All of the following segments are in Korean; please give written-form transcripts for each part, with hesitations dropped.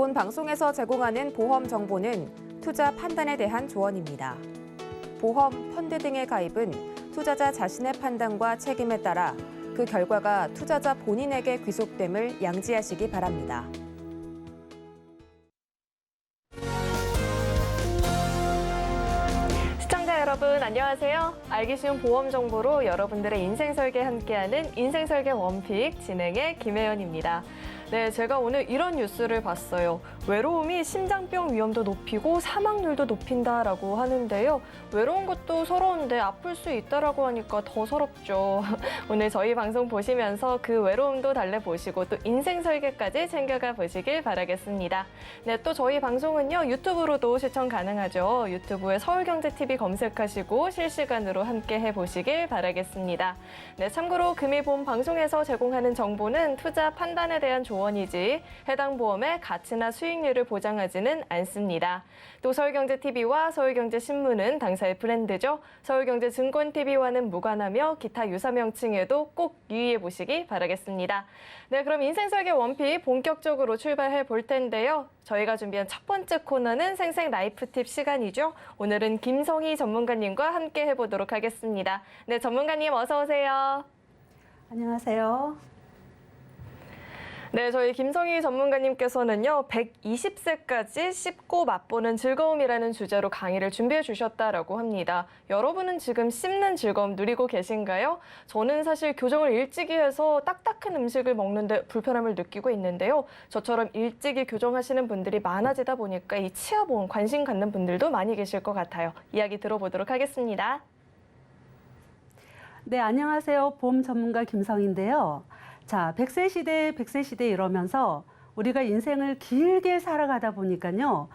본 방송에서 제공하는 보험 정보는 투자 판단에 대한 조언입니다. 보험, 펀드 등의 가입은 투자자 자신의 판단과 책임에 따라 그 결과가 투자자 본인에게 귀속됨을 양지하시기 바랍니다. 시청자 여러분 안녕하세요. 알기 쉬운 보험 정보로 여러분들의 인생 설계 함께하는 인생 설계 원픽 진행의 김혜연입니다. 네, 제가 오늘 이런 뉴스를 봤어요. 외로움이 심장병 위험도 높이고 사망률도 높인다라고 하는데요. 외로운 것도 서러운데 아플 수 있다라고 하니까 더 서럽죠. 오늘 저희 방송 보시면서 그 외로움도 달래보시고 또 인생 설계까지 챙겨가 보시길 바라겠습니다. 네, 또 저희 방송은요 유튜브로도 시청 가능하죠. 유튜브에 서울경제TV 검색하시고 실시간으로 함께 해보시길 바라겠습니다. 네, 참고로 금일 본 방송에서 제공하는 정보는 투자 판단에 대한 조언이지 해당 보험의 가치나 수익률을 보장하지는 않습니다. 또 서울경제TV와 서울경제신문은 당사의 브랜드죠. 서울경제증권TV와는 무관하며 기타 유사 명칭에도 꼭 유의해 보시기 바라겠습니다. 네, 그럼 인생설계 원픽 본격적으로 출발해 볼 텐데요. 저희가 준비한 첫 번째 코너는 생생 라이프 팁 시간이죠. 오늘은 김성희 전문가님과 함께 해보도록 하겠습니다. 네, 전문가님 어서 오세요. 안녕하세요. 네, 저희 김성희 전문가님께서는요, 120세까지 씹고 맛보는 즐거움이라는 주제로 강의를 준비해 주셨다라고 합니다. 여러분은 지금 씹는 즐거움 누리고 계신가요? 저는 사실 교정을 일찍이 해서 딱딱한 음식을 먹는데 불편함을 느끼고 있는데요. 저처럼 일찍이 교정하시는 분들이 많아지다 보니까 이 치아보험 관심 갖는 분들도 많이 계실 것 같아요. 이야기 들어보도록 하겠습니다. 네, 안녕하세요. 보험 전문가 김성희인데요. 자, 100세 시대, 100세 시대 이러면서 우리가 인생을 길게 살아가다 보니까요.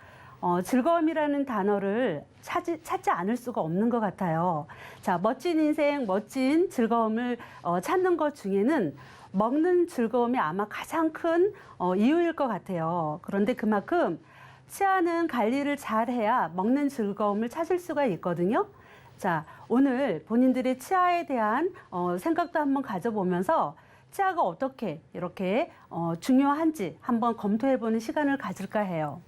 즐거움이라는 단어를 찾지 않을 수가 없는 것 같아요. 자, 멋진 인생, 멋진 즐거움을 찾는 것 중에는 먹는 즐거움이 아마 가장 큰 이유일 것 같아요. 그런데 그만큼 치아는 관리를 잘해야 먹는 즐거움을 찾을 수가 있거든요. 자, 오늘 본인들의 치아에 대한 생각도 한번 가져보면서 치아가 어떻게 이렇게 중요한지 한번 검토해보는 시간을 가질까 해요.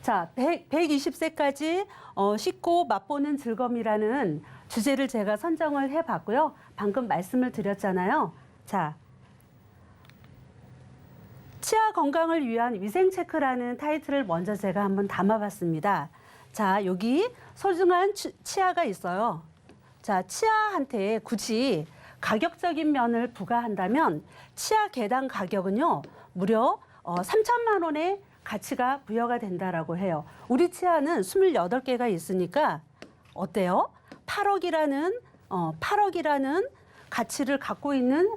자, 120세까지 씹고 맛보는 즐거움이라는 주제를 제가 선정을 해봤고요. 방금 말씀을 드렸잖아요. 자, 치아 건강을 위한 위생 체크라는 타이틀을 먼저 제가 한번 담아봤습니다. 자, 여기 소중한 치아가 있어요. 자, 치아한테 굳이 가격적인 면을 부과한다면 치아 개당 가격은요 무려 3천만 원의 가치가 부여가 된다라고 해요. 우리 치아는 28개가 있으니까 어때요? 8억이라는 가치를 갖고 있는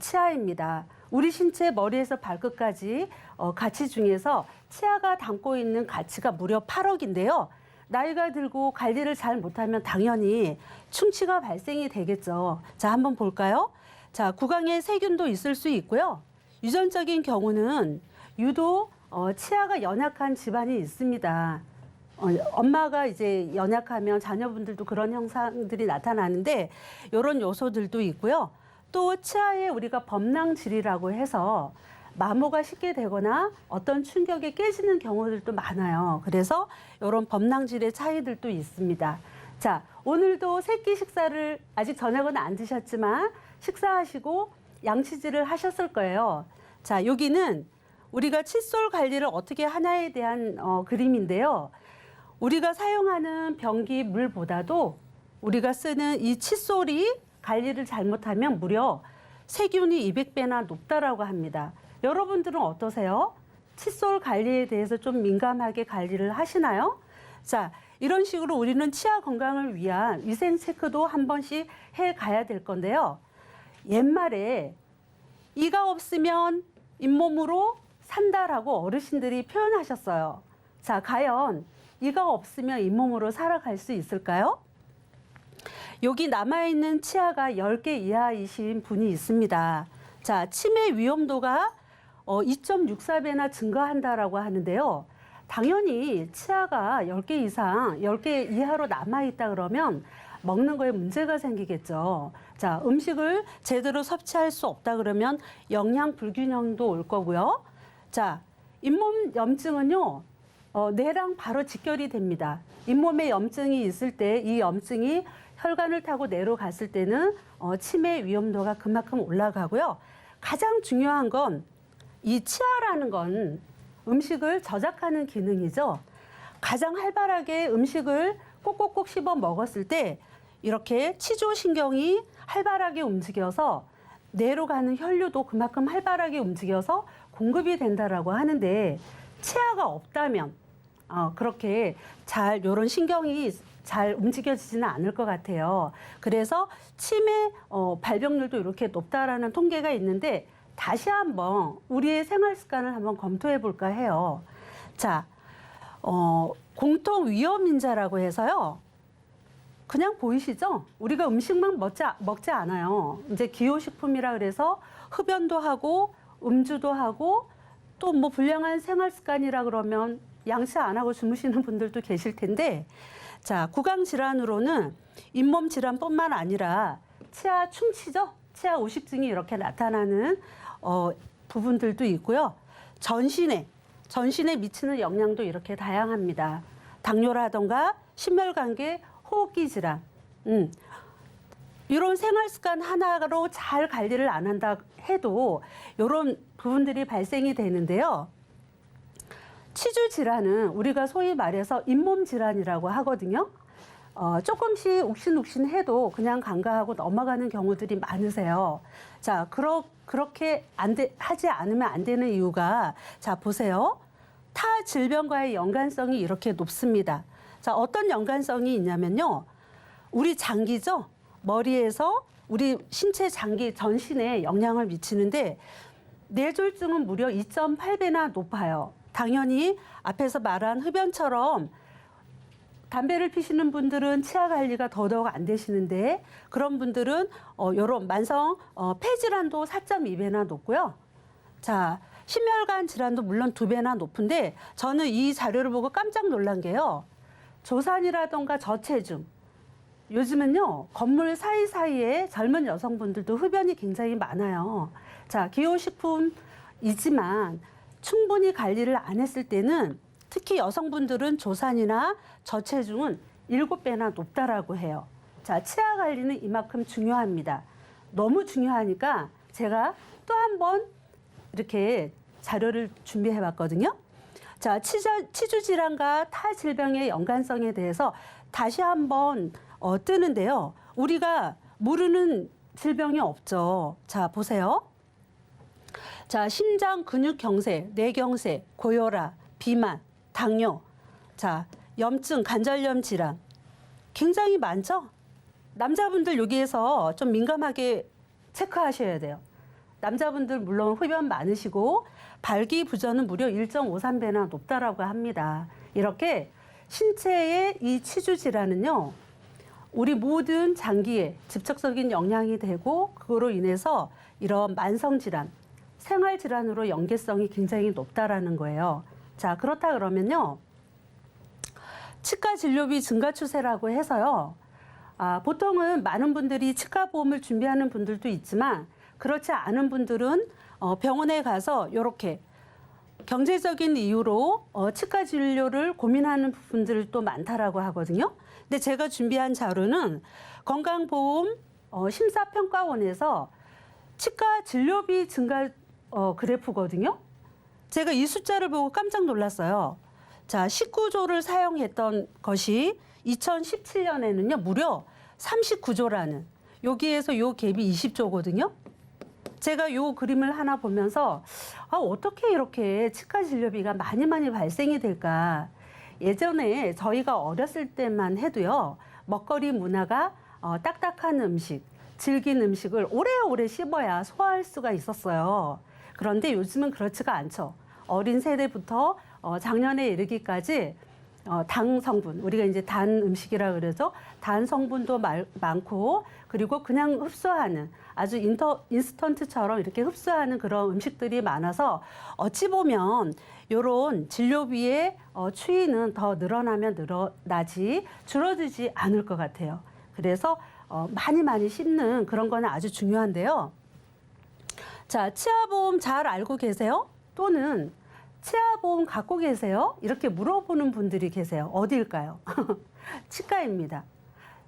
치아입니다. 우리 신체 머리에서 발끝까지 가치 중에서 치아가 담고 있는 가치가 무려 8억인데요. 나이가 들고 관리를 잘 못하면 당연히 충치가 발생이 되겠죠. 자, 한번 볼까요? 자, 구강에 세균도 있을 수 있고요. 유전적인 경우는 유독 치아가 연약한 집안이 있습니다. 엄마가 이제 연약하면 자녀분들도 그런 현상들이 나타나는데 이런 요소들도 있고요. 또 치아에 우리가 범랑질이라고 해서 마모가 쉽게 되거나 어떤 충격에 깨지는 경우들도 많아요. 그래서 이런 범랑질의 차이들도 있습니다. 자, 오늘도 세끼 식사를 아직 저녁은 안 드셨지만 식사하시고 양치질을 하셨을 거예요. 자, 여기는 우리가 칫솔 관리를 어떻게 하나에 대한 그림인데요. 우리가 사용하는 변기 물보다도 우리가 쓰는 이 칫솔이 관리를 잘못하면 무려 세균이 200배나 높다라고 합니다. 여러분들은 어떠세요? 칫솔 관리에 대해서 좀 민감하게 관리를 하시나요? 자, 이런 식으로 우리는 치아 건강을 위한 위생 체크도 한 번씩 해 가야 될 건데요. 옛말에 이가 없으면 잇몸으로 산다라고 어르신들이 표현하셨어요. 자, 과연 이가 없으면 잇몸으로 살아갈 수 있을까요? 여기 남아있는 치아가 10개 이하이신 분이 있습니다. 자, 치매 위험도가 2.64배나 증가한다라고 하는데요. 당연히 치아가 10개 이상, 10개 이하로 남아있다 그러면 먹는 거에 문제가 생기겠죠. 자, 음식을 제대로 섭취할 수 없다 그러면 영양 불균형도 올 거고요. 자, 잇몸 염증은요, 뇌랑 바로 직결이 됩니다. 잇몸에 염증이 있을 때 이 염증이 혈관을 타고 뇌로 갔을 때는 치매 위험도가 그만큼 올라가고요. 가장 중요한 건 이 치아라는 건 음식을 저작하는 기능이죠. 가장 활발하게 음식을 꼭꼭꼭 씹어 먹었을 때 이렇게 치조신경이 활발하게 움직여서 뇌로 가는 혈류도 그만큼 활발하게 움직여서 공급이 된다라고 하는데 치아가 없다면 그렇게 잘 이런 신경이 잘 움직여지지는 않을 것 같아요. 그래서 치매 발병률도 이렇게 높다라는 통계가 있는데 다시 한번 우리의 생활 습관을 한번 검토해 볼까 해요. 자, 공통 위험 인자라고 해서요. 그냥 보이시죠? 우리가 음식만 먹지 않아요. 이제 기호식품이라 그래서 흡연도 하고 음주도 하고 또 뭐 불량한 생활 습관이라 그러면 양치 안 하고 주무시는 분들도 계실 텐데 자, 구강 질환으로는 잇몸 질환뿐만 아니라 치아 충치죠? 치아 오식증이 이렇게 나타나는 부분들도 있고요. 전신에 미치는 영향도 이렇게 다양합니다. 당뇨라던가 심혈관계, 호흡기 질환. 이런 생활 습관 하나로 잘 관리를 안 한다 해도 이런 부분들이 발생이 되는데요. 치주 질환은 우리가 소위 말해서 잇몸 질환이라고 하거든요. 조금씩 욱신욱신해도 그냥 간과하고 넘어가는 경우들이 많으세요. 자, 그렇게 하지 않으면 안 되는 이유가 자, 보세요. 타 질병과의 연관성이 이렇게 높습니다. 자, 어떤 연관성이 있냐면요. 우리 장기죠. 머리에서 우리 신체 장기 전신에 영향을 미치는데 뇌졸중은 무려 2.8배나 높아요. 당연히 앞에서 말한 흡연처럼 담배를 피시는 분들은 치아 관리가 더더욱 안 되시는데 그런 분들은 이런 만성 폐질환도 4.2배나 높고요. 자, 심혈관 질환도 물론 2배나 높은데 저는 이 자료를 보고 깜짝 놀란 게요. 조산이라던가 저체중. 요즘은요, 건물 사이사이에 젊은 여성분들도 흡연이 굉장히 많아요. 자, 기호식품이지만 충분히 관리를 안 했을 때는 특히 여성분들은 조산이나 저체중은 7배나 높다라고 해요. 자, 치아 관리는 이만큼 중요합니다. 너무 중요하니까 제가 또 한 번 이렇게 자료를 준비해 봤거든요. 자, 치주 질환과 타 질병의 연관성에 대해서 다시 한번 뜨는데요. 우리가 모르는 질병이 없죠. 자, 보세요. 자, 심장 근육 경색, 뇌경색, 고혈압, 비만, 당뇨, 자, 염증, 관절염 질환 굉장히 많죠? 남자분들 여기에서 좀 민감하게 체크하셔야 돼요. 남자분들 물론 흡연 많으시고 발기부전은 무려 1.53배나 높다라고 합니다. 이렇게 신체의 이 치주 질환은요. 우리 모든 장기에 직접적인 영향이 되고 그거로 인해서 이런 만성 질환, 생활 질환으로 연계성이 굉장히 높다라는 거예요. 자, 그렇다 그러면요. 치과 진료비 증가 추세라고 해서요. 보통은 많은 분들이 치과 보험을 준비하는 분들도 있지만 그렇지 않은 분들은 병원에 가서 이렇게 경제적인 이유로 치과 진료를 고민하는 분들도 많다라고 하거든요. 근데 제가 준비한 자료는 건강보험 심사평가원에서 치과 진료비 증가 그래프거든요. 제가 이 숫자를 보고 깜짝 놀랐어요. 자, 19조를 사용했던 것이 2017년에는요, 무려 39조라는, 여기에서 요 갭이 20조거든요. 제가 요 그림을 하나 보면서, 어떻게 이렇게 치과 진료비가 많이 발생이 될까. 예전에 저희가 어렸을 때만 해도요, 먹거리 문화가 딱딱한 음식, 질긴 음식을 오래오래 씹어야 소화할 수가 있었어요. 그런데 요즘은 그렇지가 않죠. 어린 세대부터 작년에 이르기까지 당 성분, 우리가 이제 단 음식이라 그러죠. 단 성분도 많고, 그리고 그냥 흡수하는 아주 인스턴트처럼 이렇게 흡수하는 그런 음식들이 많아서 어찌 보면 이런 진료비의 추이는 더 늘어나면 늘어나지 줄어들지 않을 것 같아요. 그래서 많이 씹는 그런 거는 아주 중요한데요. 자, 치아보험 잘 알고 계세요? 또는 치아보험 갖고 계세요? 이렇게 물어보는 분들이 계세요. 어디일까요? 치과입니다.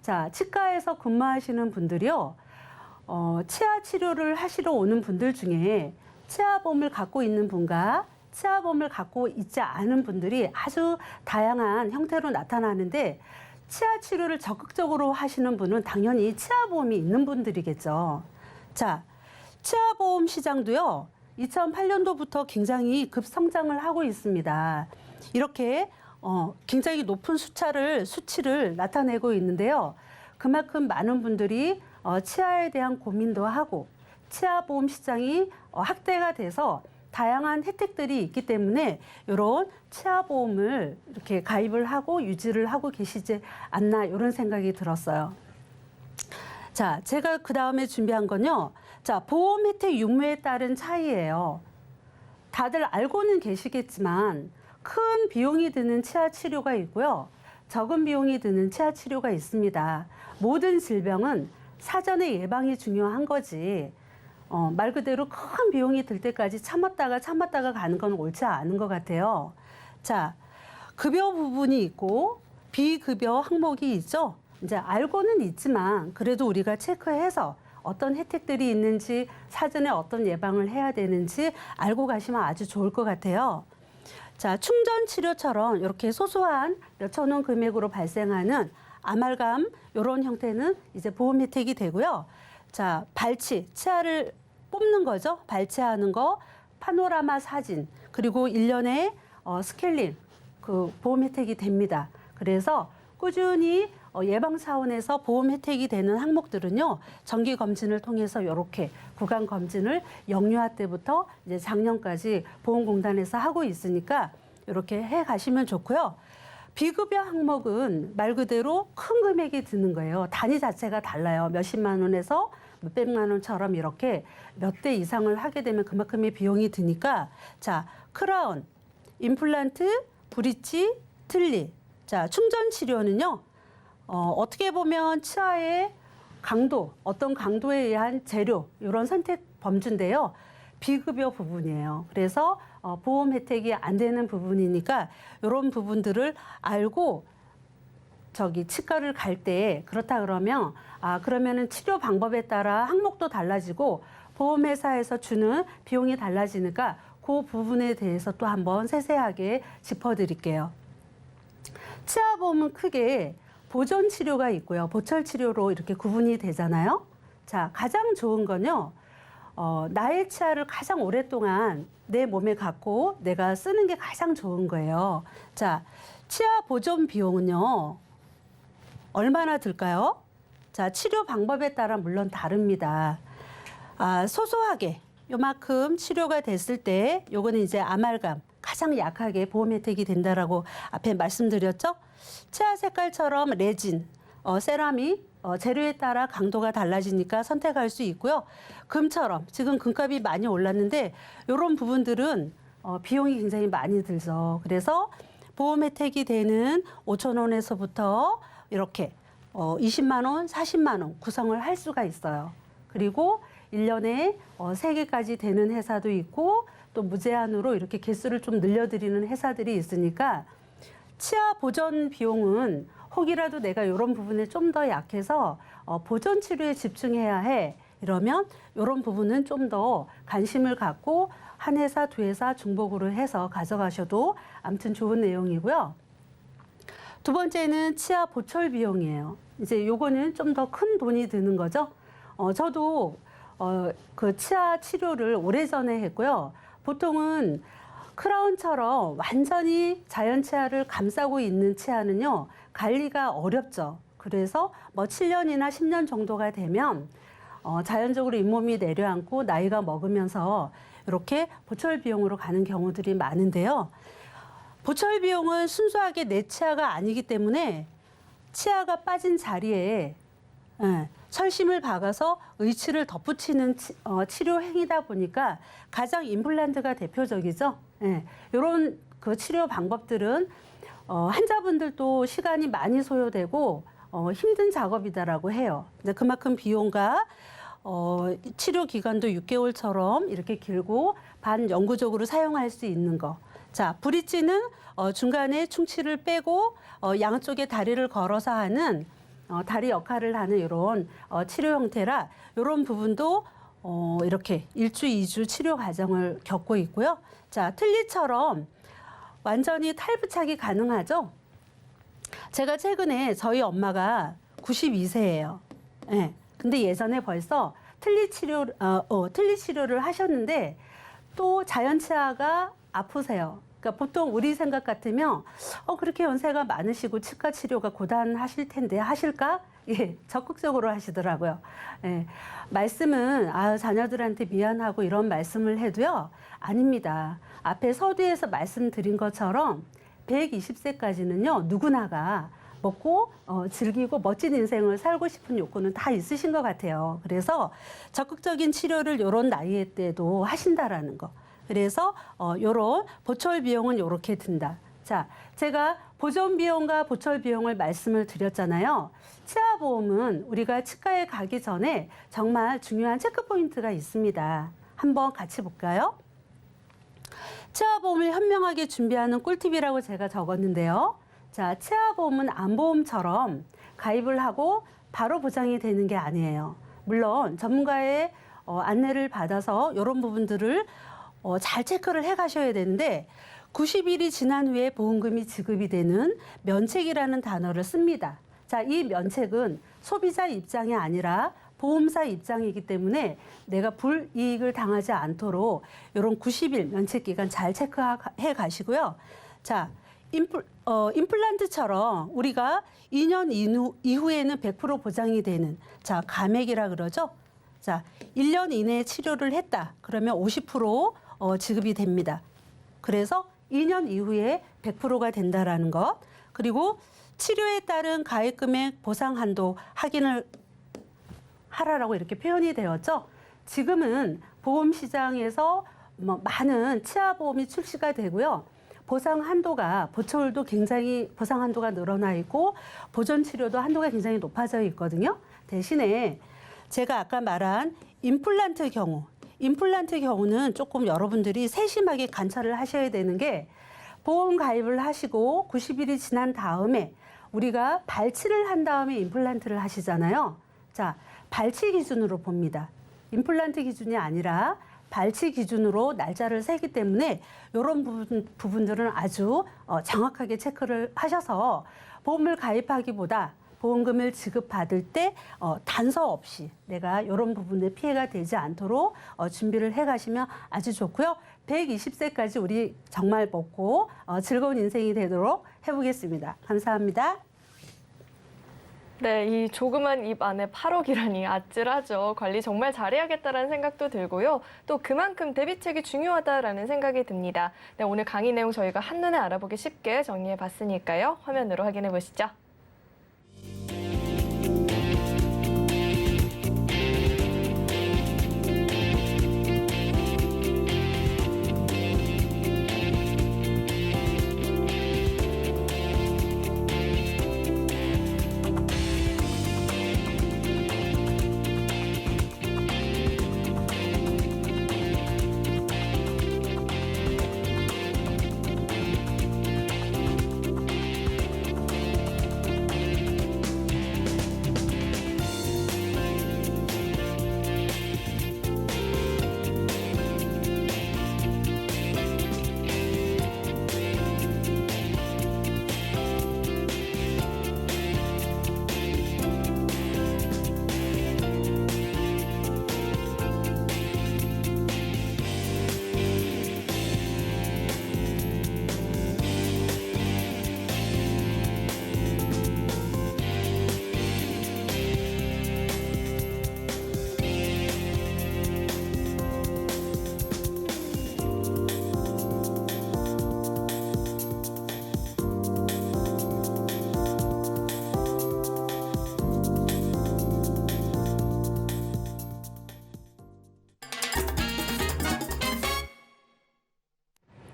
자, 치과에서 근무하시는 분들이요. 치아 치료를 하시러 오는 분들 중에 치아보험을 갖고 있는 분과 치아보험을 갖고 있지 않은 분들이 아주 다양한 형태로 나타나는데 치아 치료를 적극적으로 하시는 분은 당연히 치아보험이 있는 분들이겠죠. 자, 치아보험 시장도요. 2008년도부터 굉장히 급성장을 하고 있습니다. 이렇게 굉장히 높은 수치를 나타내고 있는데요. 그만큼 많은 분들이 치아에 대한 고민도 하고 치아보험 시장이 확대가 돼서 다양한 혜택들이 있기 때문에 이런 치아보험을 이렇게 가입을 하고 유지를 하고 계시지 않나 이런 생각이 들었어요. 자, 제가 그 다음에 준비한 건요. 자, 보험 혜택 유무에 따른 차이예요. 다들 알고는 계시겠지만 큰 비용이 드는 치아 치료가 있고요. 적은 비용이 드는 치아 치료가 있습니다. 모든 질병은 사전에 예방이 중요한 거지. 말 그대로 큰 비용이 들 때까지 참았다가 가는 건 옳지 않은 것 같아요. 자, 급여 부분이 있고 비급여 항목이 있죠. 이제 알고는 있지만 그래도 우리가 체크해서 어떤 혜택들이 있는지 사전에 어떤 예방을 해야 되는지 알고 가시면 아주 좋을 것 같아요. 자, 충전 치료처럼 이렇게 소소한 몇천 원 금액으로 발생하는 아말감 이런 형태는 이제 보험 혜택이 되고요. 자, 발치, 치아를 뽑는 거죠. 발치하는 거, 파노라마 사진, 그리고 1년에 스케일링 그 보험 혜택이 됩니다. 그래서 꾸준히 예방 차원에서 보험 혜택이 되는 항목들은요, 정기 검진을 통해서 이렇게 구강 검진을 영유아 때부터 이제 작년까지 보험공단에서 하고 있으니까 이렇게 해 가시면 좋고요. 비급여 항목은 말 그대로 큰 금액이 드는 거예요. 단위 자체가 달라요. 몇십만 원에서 몇백만 원처럼 이렇게 몇 대 이상을 하게 되면 그만큼의 비용이 드니까 자, 크라운, 임플란트, 브릿지, 틀니. 자, 충전 치료는요. 어떻게 보면 치아의 강도, 어떤 강도에 의한 재료 이런 선택 범주인데요. 비급여 부분이에요. 그래서 보험 혜택이 안 되는 부분이니까 이런 부분들을 알고 치과를 갈 때 그렇다 그러면 그러면은 치료 방법에 따라 항목도 달라지고 보험회사에서 주는 비용이 달라지니까 그 부분에 대해서 또 한번 세세하게 짚어드릴게요. 치아보험은 크게 보존 치료가 있고요. 보철 치료로 이렇게 구분이 되잖아요. 자, 가장 좋은 건요. 나의 치아를 가장 오랫동안 내 몸에 갖고 내가 쓰는 게 가장 좋은 거예요. 자, 치아 보존 비용은요. 얼마나 들까요? 자, 치료 방법에 따라 물론 다릅니다. 소소하게 요만큼 치료가 됐을 때 요거는 이제 아말감 가장 약하게 보험 혜택이 된다라고 앞에 말씀드렸죠. 치아 색깔처럼 레진, 세라믹 재료에 따라 강도가 달라지니까 선택할 수 있고요. 금처럼 지금 금값이 많이 올랐는데 이런 부분들은 비용이 굉장히 많이 들죠. 그래서 보험 혜택이 되는 5천 원에서부터 이렇게 20만 원, 40만 원 구성을 할 수가 있어요. 그리고 1년에 3개까지 되는 회사도 있고 또 무제한으로 이렇게 개수를 좀 늘려드리는 회사들이 있으니까 치아 보존 비용은 혹이라도 내가 이런 부분에 좀 더 약해서 보존 치료에 집중해야 해. 이러면 이런 부분은 좀 더 관심을 갖고 한 회사, 두 회사 중복으로 해서 가져가셔도 아무튼 좋은 내용이고요. 두 번째는 치아 보철 비용이에요. 이제 요거는 좀 더 큰 돈이 드는 거죠. 저도 그 치아 치료를 오래전에 했고요. 보통은 크라운처럼 완전히 자연 치아를 감싸고 있는 치아는요, 관리가 어렵죠. 그래서 뭐 7년이나 10년 정도가 되면 자연적으로 잇몸이 내려앉고 나이가 먹으면서 이렇게 보철 비용으로 가는 경우들이 많은데요. 보철 비용은 순수하게 내 치아가 아니기 때문에 치아가 빠진 자리에 철심을 박아서 의치를 덧붙이는 치료 행위다 보니까 가장 임플란트가 대표적이죠. 이런 그 치료 방법들은 환자분들도 시간이 많이 소요되고 힘든 작업이다라고 해요. 그만큼 비용과 치료 기간도 6개월처럼 이렇게 길고 반영구적으로 사용할 수 있는 거. 자, 브릿지는 중간에 충치를 빼고 양쪽에 다리를 걸어서 하는 다리 역할을 하는 이런 치료 형태라 이런 부분도 이렇게 1주, 2주 치료 과정을 겪고 있고요. 자, 틀니처럼 완전히 탈부착이 가능하죠. 제가 최근에 저희 엄마가 92세예요. 예. 근데 예전에 벌써 틀니 치료를 하셨는데 또 자연치아가 아프세요. 그러니까 보통 우리 생각 같으면 그렇게 연세가 많으시고 치과 치료가 고단하실 텐데 하실까? 예, 적극적으로 하시더라고요. 예, 말씀은 자녀들한테 미안하고 이런 말씀을 해도요. 아닙니다. 앞에 서두에서 말씀드린 것처럼 120세까지는요. 누구나가 먹고 즐기고 멋진 인생을 살고 싶은 욕구는 다 있으신 것 같아요. 그래서 적극적인 치료를 이런 나이 때도 하신다라는 거. 그래서 요런 보철 비용은 요렇게 든다. 자, 제가 보존 비용과 보철 비용을 말씀을 드렸잖아요. 치아 보험은 우리가 치과에 가기 전에 정말 중요한 체크 포인트가 있습니다. 한번 같이 볼까요? 치아 보험을 현명하게 준비하는 꿀팁이라고 제가 적었는데요. 자, 치아 보험은 암보험처럼 가입을 하고 바로 보장이 되는 게 아니에요. 물론 전문가의 안내를 받아서 이런 부분들을 잘 체크를 해 가셔야 되는데 90일이 지난 후에 보험금이 지급이 되는 면책이라는 단어를 씁니다. 자, 이 면책은 소비자 입장이 아니라 보험사 입장이기 때문에 내가 불이익을 당하지 않도록 이런 90일 면책 기간 잘 체크해 가시고요. 자, 임플란트처럼 우리가 2년 이후에는 100% 보장이 되는 자, 감액이라 그러죠. 자, 1년 이내에 치료를 했다. 그러면 50% 지급이 됩니다. 그래서 2년 이후에 100%가 된다라는 것. 그리고 치료에 따른 가입 금액 보상 한도 확인을 하라라고 이렇게 표현이 되었죠. 지금은 보험 시장에서 많은 치아 보험이 출시가 되고요. 보상 한도가 보철도 굉장히 보상 한도가 늘어나 있고 보존 치료도 한도가 굉장히 높아져 있거든요. 대신에 제가 아까 말한 임플란트 경우는 조금 여러분들이 세심하게 관찰을 하셔야 되는 게 보험 가입을 하시고 90일이 지난 다음에 우리가 발치를 한 다음에 임플란트를 하시잖아요. 자, 발치 기준으로 봅니다. 임플란트 기준이 아니라 발치 기준으로 날짜를 세기 때문에 이런 부분들은 아주 정확하게 체크를 하셔서 보험을 가입하기보다 보험금을 지급받을 때 단서 없이 내가 이런 부분에 피해가 되지 않도록 준비를 해 가시면 아주 좋고요. 120세까지 우리 정말 먹고 즐거운 인생이 되도록 해보겠습니다. 감사합니다. 네, 이 조그만 입 안에 8억이라니 아찔하죠. 관리 정말 잘해야겠다라는 생각도 들고요. 또 그만큼 대비책이 중요하다라는 생각이 듭니다. 네, 오늘 강의 내용 저희가 한눈에 알아보기 쉽게 정리해 봤으니까요. 화면으로 확인해 보시죠.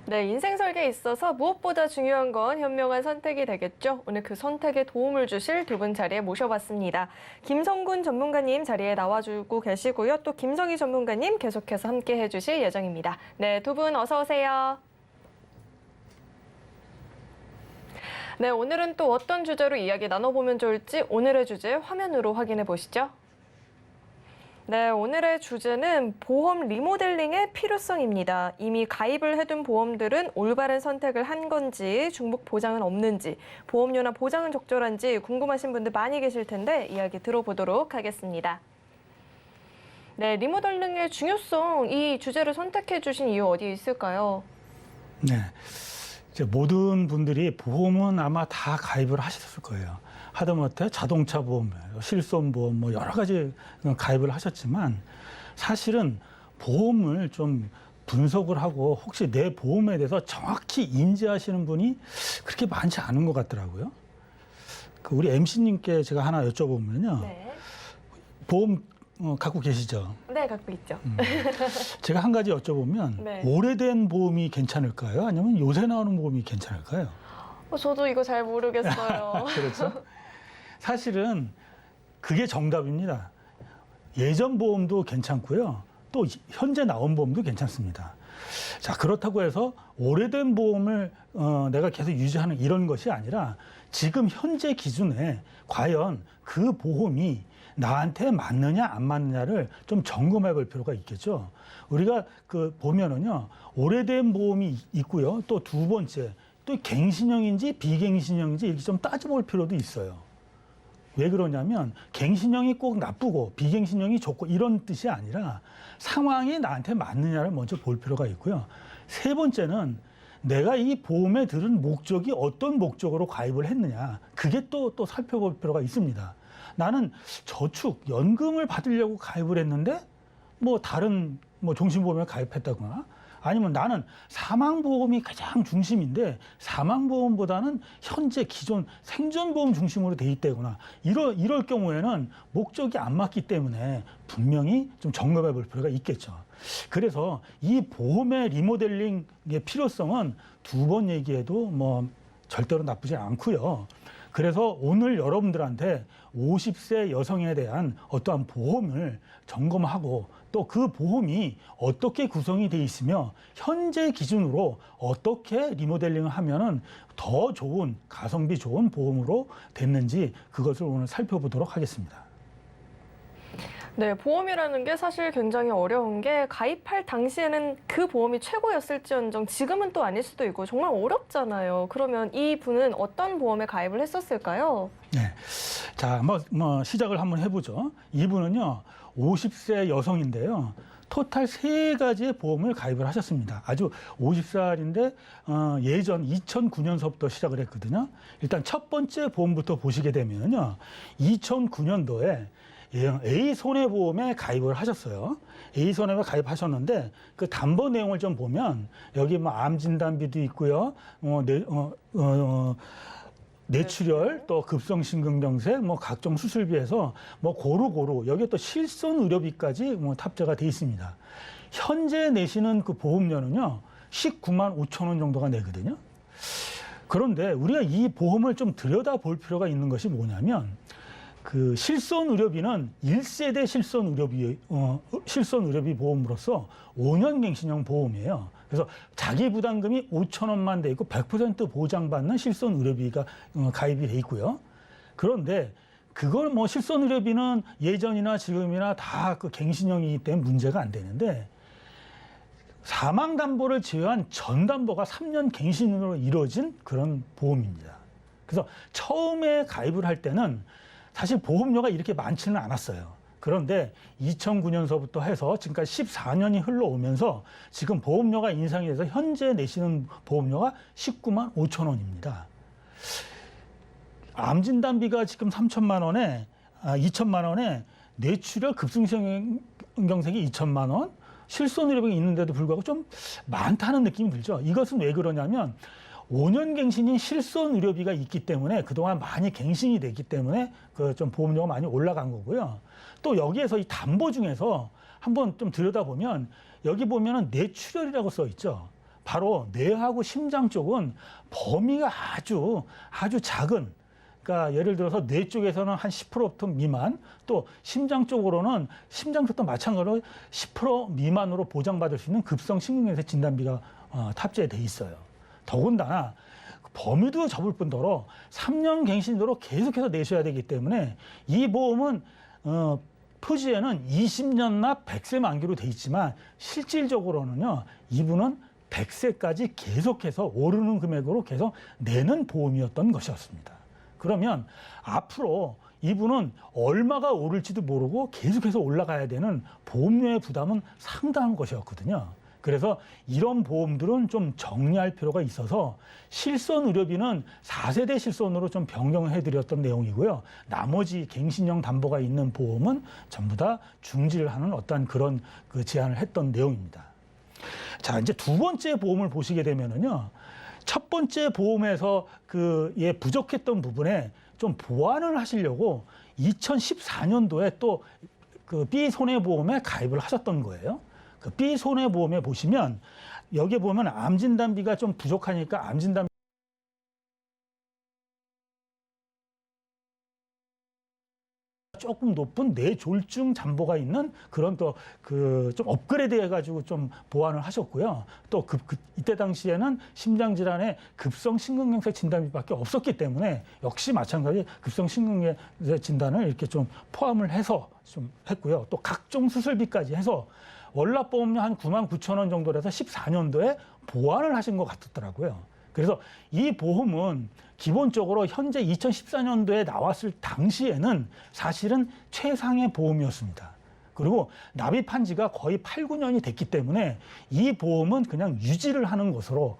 네, 인생 설계에 있어서 무엇보다 중요한 건 현명한 선택이 되겠죠. 오늘 그 선택에 도움을 주실 두 분 자리에 모셔봤습니다. 김성군 전문가님 자리에 나와주고 계시고요. 또 김성희 전문가님 계속해서 함께 해주실 예정입니다. 네, 두 분 어서 오세요. 네, 오늘은 또 어떤 주제로 이야기 나눠보면 좋을지 오늘의 주제 화면으로 확인해 보시죠. 네, 오늘의 주제는 보험 리모델링의 필요성입니다. 이미 가입을 해둔 보험들은 올바른 선택을 한 건지, 중복 보장은 없는지, 보험료나 보장은 적절한지 궁금하신 분들 많이 계실 텐데 이야기 들어보도록 하겠습니다. 네, 리모델링의 중요성, 이 주제를 선택해 주신 이유 어디에 있을까요? 네. 이제 모든 분들이 보험은 아마 다 가입을 하셨을 거예요. 하다못해 자동차 보험, 실손보험 뭐 여러 가지 가입을 하셨지만 사실은 보험을 좀 분석을 하고 혹시 내 보험에 대해서 정확히 인지하시는 분이 그렇게 많지 않은 것 같더라고요. 우리 MC님께 제가 하나 여쭤보면요. 네, 보험 갖고 계시죠? 네, 갖고 있죠. 제가 한 가지 여쭤보면 네. 오래된 보험이 괜찮을까요? 아니면 요새 나오는 보험이 괜찮을까요? 저도 이거 잘 모르겠어요. 그렇죠. 사실은 그게 정답입니다. 예전 보험도 괜찮고요. 또 현재 나온 보험도 괜찮습니다. 자, 그렇다고 해서 오래된 보험을 내가 계속 유지하는 이런 것이 아니라 지금 현재 기준에 과연 그 보험이 나한테 맞느냐 안 맞느냐를 좀 점검해 볼 필요가 있겠죠. 우리가 보면은요, 오래된 보험이 있고요. 또 두 번째, 또 갱신형인지 비갱신형인지 이렇게 좀 따져볼 필요도 있어요. 왜 그러냐면 갱신형이 꼭 나쁘고 비갱신형이 좋고 이런 뜻이 아니라 상황이 나한테 맞느냐를 먼저 볼 필요가 있고요. 세 번째는 내가 이 보험에 들은 목적이 어떤 목적으로 가입을 했느냐, 그게 또 살펴볼 필요가 있습니다. 나는 저축, 연금을 받으려고 가입을 했는데 뭐 다른 종신보험에 가입했다거나 아니면 나는 사망보험이 가장 중심인데 사망보험보다는 현재 기존 생존보험 중심으로 돼 있다거나 이럴 경우에는 목적이 안 맞기 때문에 분명히 좀 점검해 볼 필요가 있겠죠. 그래서 이 보험의 리모델링의 필요성은 두 번 얘기해도 뭐 절대로 나쁘지 않고요. 그래서 오늘 여러분들한테 50세 여성에 대한 어떠한 보험을 점검하고 또 그 보험이 어떻게 구성이 돼 있으며 현재 기준으로 어떻게 리모델링을 하면은 더 좋은 가성비 좋은 보험으로 됐는지 그것을 오늘 살펴보도록 하겠습니다. 네, 보험이라는 게 사실 굉장히 어려운 게 가입할 당시에는 그 보험이 최고였을지언정 지금은 또 아닐 수도 있고 정말 어렵잖아요. 그러면 이 분은 어떤 보험에 가입을 했었을까요? 네. 자, 시작을 한번 해보죠. 이분은요, 50세 여성인데요. 토탈 3가지의 보험을 가입을 하셨습니다. 아주 50살인데 예전 2009년서부터 시작을 했거든요. 일단 첫 번째 보험부터 보시게 되면요. 2009년도에 A손해보험에 가입을 하셨어요. A손해보험에 가입하셨는데 그 담보 내용을 좀 보면 여기 암 진단비도 있고요. 뇌출혈, 또 급성심근경색, 각종 수술비에서 고루고루 여기에 또 실손 의료비까지 탑재가 돼 있습니다. 현재 내시는 그 보험료는요 19만 5천 원 정도가 내거든요. 그런데 우리가 이 보험을 좀 들여다볼 필요가 있는 것이 뭐냐면 그 실손 의료비는 1세대 실손 의료비 보험으로서 5년 갱신형 보험이에요. 그래서 자기 부담금이 5천 원만 돼 있고 100% 보장받는 실손 의료비가 가입이 돼 있고요. 그런데 그걸 실손 의료비는 예전이나 지금이나 다 그 갱신형이기 때문에 문제가 안 되는데 사망 담보를 제외한 전 담보가 3년 갱신으로 이루어진 그런 보험입니다. 그래서 처음에 가입을 할 때는 사실 보험료가 이렇게 많지는 않았어요. 그런데 2009년서부터 해서 지금까지 14년이 흘러오면서 지금 보험료가 인상이 돼서 현재 내시는 보험료가 19만 5천 원입니다. 암진단비가 지금 2천만 원에 뇌출혈 급성심경색이 2천만 원, 실손의료비가 있는데도 불구하고 좀 많다는 느낌이 들죠. 이것은 왜 그러냐면 5년 갱신인 실손 의료비가 있기 때문에 그동안 많이 갱신이 됐기 때문에 좀 보험료가 많이 올라간 거고요. 또 여기에서 이 담보 중에서 한번 좀 들여다보면 여기 보면은 뇌출혈이라고 써 있죠. 바로 뇌하고 심장 쪽은 범위가 아주 작은, 그러니까 예를 들어서 뇌 쪽에서는 한 10% 미만, 또 심장 쪽으로는 심장 쪽도 마찬가지로 10% 미만으로 보장받을 수 있는 급성 심근경색 진단비가 탑재돼 있어요. 더군다나 범위도 접을 뿐더러 3년 갱신으로 계속해서 내셔야 되기 때문에 이 보험은 표지에는 20년 납 100세 만기로 돼 있지만 실질적으로는요, 이분은 100세까지 계속해서 오르는 금액으로 계속 내는 보험이었던 것이었습니다. 그러면 앞으로 이분은 얼마가 오를지도 모르고 계속해서 올라가야 되는 보험료의 부담은 상당한 것이었거든요. 그래서 이런 보험들은 좀 정리할 필요가 있어서 실손 의료비는 4세대 실손으로 좀 변경해 드렸던 내용이고요. 나머지 갱신형 담보가 있는 보험은 전부 다 중지를 하는 어떤 그런 그 제안을 했던 내용입니다. 자, 이제 두 번째 보험을 보시게 되면은요. 첫 번째 보험에서 예, 부족했던 부분에 좀 보완을 하시려고 2014년도에 또 그 B 손해보험에 가입을 하셨던 거예요. 그 B 손해보험에 보시면 여기에 보면 암 진단비가 좀 부족하니까 암 진단 조금 높은 뇌졸중 잠보가 있는 그런 또 그 좀 업그레이드 해가지고 좀 보완을 하셨고요. 또 이때 당시에는 심장 질환의 급성 심근경색 진단비밖에 없었기 때문에 역시 마찬가지 급성 심근경색 진단을 이렇게 좀 포함을 해서 좀 했고요. 또 각종 수술비까지 해서 월납보험료 한 99,000원 정도로 해서 14년도에 보완을 하신 것 같더라고요. 그래서 이 보험은 기본적으로 현재 2014년도에 나왔을 당시에는 사실은 최상의 보험이었습니다. 그리고 납입한 지가 거의 8, 9년이 됐기 때문에 이 보험은 그냥 유지를 하는 것으로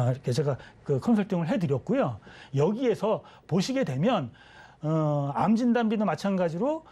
이렇게 제가 그 컨설팅을 해드렸고요. 여기에서 보시게 되면 암 진단비도 마찬가지고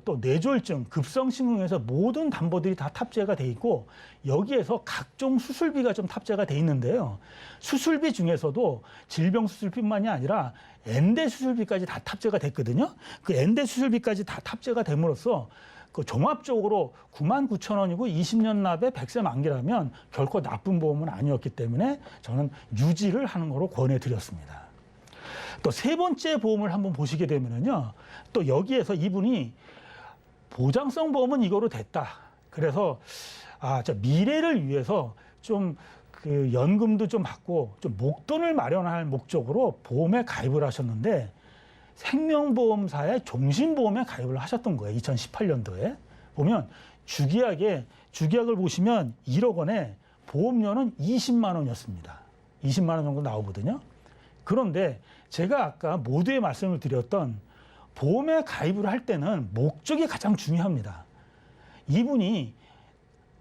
또 뇌졸중, 급성심근경에서 모든 담보들이 다 탑재가 돼 있고 여기에서 각종 수술비가 좀 탑재가 돼 있는데요. 수술비 중에서도 질병 수술비만이 아니라 엔대 수술비까지 다 탑재가 됐거든요. 그 엔대 수술비까지 다 탑재가 됨으로써 그 종합적으로 99,000원이고 20년 납에 100세 만기라면 결코 나쁜 보험은 아니었기 때문에 저는 유지를 하는 거로 권해드렸습니다. 또 세 번째 보험을 한번 보시게 되면은요, 또 여기에서 이분이 보장성 보험은 이거로 됐다. 그래서 미래를 위해서 좀 그 연금도 좀 받고 좀 목돈을 마련할 목적으로 보험에 가입을 하셨는데 생명보험사의 종신보험에 가입을 하셨던 거예요. 2018년도에 보면 주기약을 보시면 1억 원에 보험료는 20만 원이었습니다. 20만 원 정도 나오거든요. 그런데 제가 아까 모두에 말씀을 드렸던 보험에 가입을 할 때는 목적이 가장 중요합니다. 이분이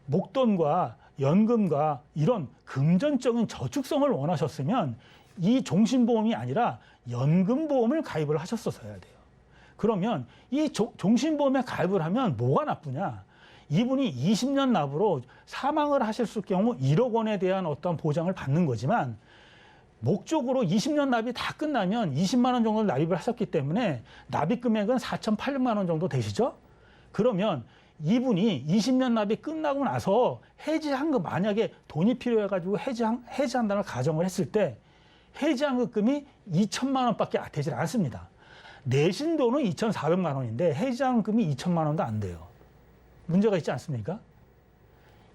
목돈과 연금과 이런 금전적인 저축성을 원하셨으면 이 종신보험이 아니라 연금보험을 가입을 하셨어야 돼요. 그러면 이 종신보험에 가입을 하면 뭐가 나쁘냐? 이분이 20년 납으로 사망을 하실 경우 1억 원에 대한 어떤 보장을 받는 거지만 목적으로 20년 납이 다 끝나면 20만 원 정도 납입을 하셨기 때문에 납입 금액은 4,800만 원 정도 되시죠? 그러면 이분이 20년 납이 끝나고 나서 해지한 거 만약에 돈이 필요해가지고 해지한다는 가정을 했을 때 해지한금이 2천만 원밖에 되질 않습니다. 내신 돈은 2,400만 원인데 해지한금이 2천만 원도 안 돼요. 문제가 있지 않습니까?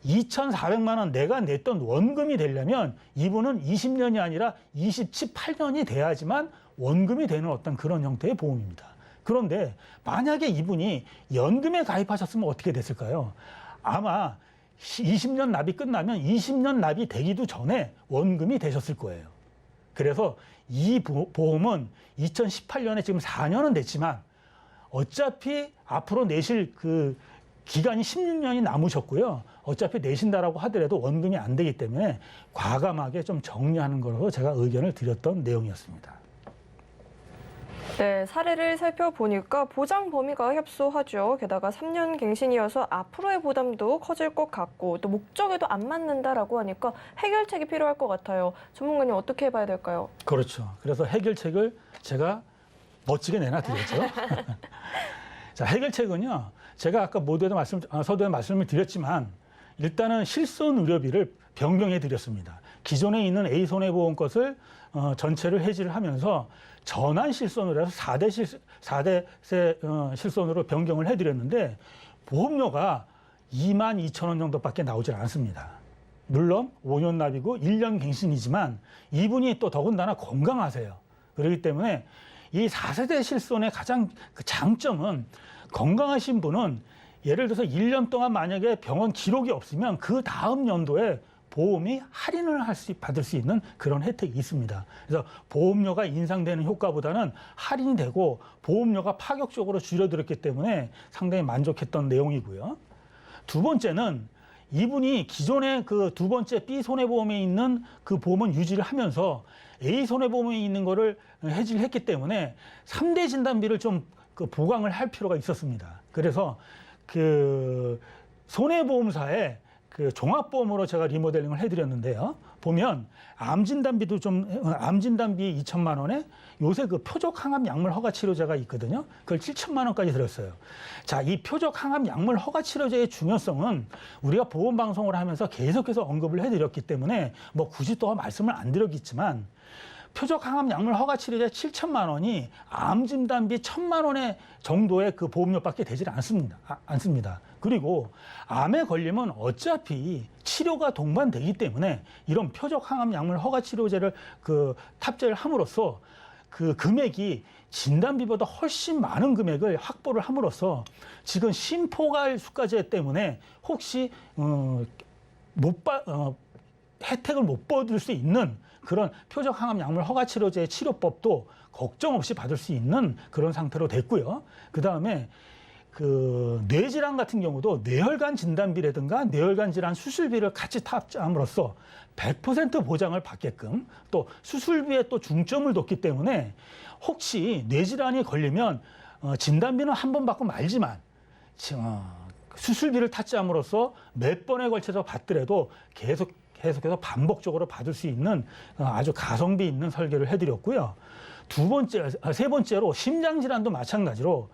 2,400만 원 내가 냈던 원금이 되려면 이분은 20년이 아니라 28년이 돼야지만 원금이 되는 어떤 그런 형태의 보험입니다. 그런데 만약에 이분이 연금에 가입하셨으면 어떻게 됐을까요? 아마 20년 납이 끝나면 20년 납이 되기도 전에 원금이 되셨을 거예요. 그래서 이 보험은 2018년에 지금 4년은 됐지만 어차피 앞으로 내실 그 기간이 16년이 남으셨고요. 어차피 내신다라고 하더라도 원금이 안 되기 때문에 과감하게 좀 정리하는 걸로 제가 의견을 드렸던 내용이었습니다. 네, 사례를 살펴보니까 보장 범위가 협소하죠. 게다가 3년 갱신이어서 앞으로의 부담도 커질 것 같고 또 목적에도 안 맞는다라고 하니까 해결책이 필요할 것 같아요. 전문가님 어떻게 해봐야 될까요? 그렇죠. 그래서 해결책을 제가 멋지게 내놔드렸죠. 자, 해결책은요. 제가 아까 서두에 말씀을 드렸지만 일단은 실손 의료비를 변경해 드렸습니다. 기존에 있는 A 손해보험 것을 전체를 해지를 하면서 전환 실손으로 해서 4대 실손으로 변경을 해드렸는데 보험료가 22,000원 정도밖에 나오질 않습니다. 물론 5년 납이고 1년 갱신이지만 이분이 또 더군다나 건강하세요. 그렇기 때문에 이 4세대 실손의 가장 그 장점은 건강하신 분은 예를 들어서 1년 동안 만약에 병원 기록이 없으면 그 다음 연도에 보험이 할인을 받을 수 있는 그런 혜택이 있습니다. 그래서 보험료가 인상되는 효과보다는 할인이 되고 보험료가 파격적으로 줄어들었기 때문에 상당히 만족했던 내용이고요. 두 번째는 이분이 기존에 그 두 번째 B 손해보험에 있는 그 보험은 유지를 하면서 A 손해보험에 있는 거를 해지를 했기 때문에 3대 진단비를 좀 그 보강을 할 필요가 있었습니다. 그래서 그 손해보험사에 그 종합보험으로 제가 리모델링을 해드렸는데요. 보면 암진단비도 암진단비 2천만 원에 요새 그 표적 항암 약물 허가 치료제가 있거든요. 그걸 7천만 원까지 들었어요. 자, 이 표적 항암 약물 허가 치료제의 중요성은 우리가 보험 방송을 하면서 계속해서 언급을 해드렸기 때문에 뭐 굳이 또 말씀을 안 드렸겠지만 표적 항암 약물 허가 치료제 7천만 원이 암 진단비 1,000만 원의 정도의 그 보험료밖에 되질 않습니다. 그리고 암에 걸리면 어차피 치료가 동반되기 때문에 이런 표적 항암 약물 허가 치료제를 그 탑재를 함으로써 그 금액이 진단비보다 훨씬 많은 금액을 확보를 함으로써 지금 심포갈 수가제 때문에 혹시 혜택을 못 받을 수 있는 그런 표적 항암 약물 허가 치료제 치료법도 걱정 없이 받을 수 있는 그런 상태로 됐고요. 그다음에 그 뇌질환 같은 경우도 뇌혈관 진단비라든가 뇌혈관 질환 수술비를 같이 탑재함으로써 100% 보장을 받게끔 또 수술비에 또 중점을 뒀기 때문에 혹시 뇌질환이 걸리면 진단비는 한 번 받고 말지만 수술비를 탑재함으로써 몇 번에 걸쳐서 받더라도 계속해서 반복적으로 받을 수 있는 아주 가성비 있는 설계를 해드렸고요. 세 번째로 심장질환도 마찬가지로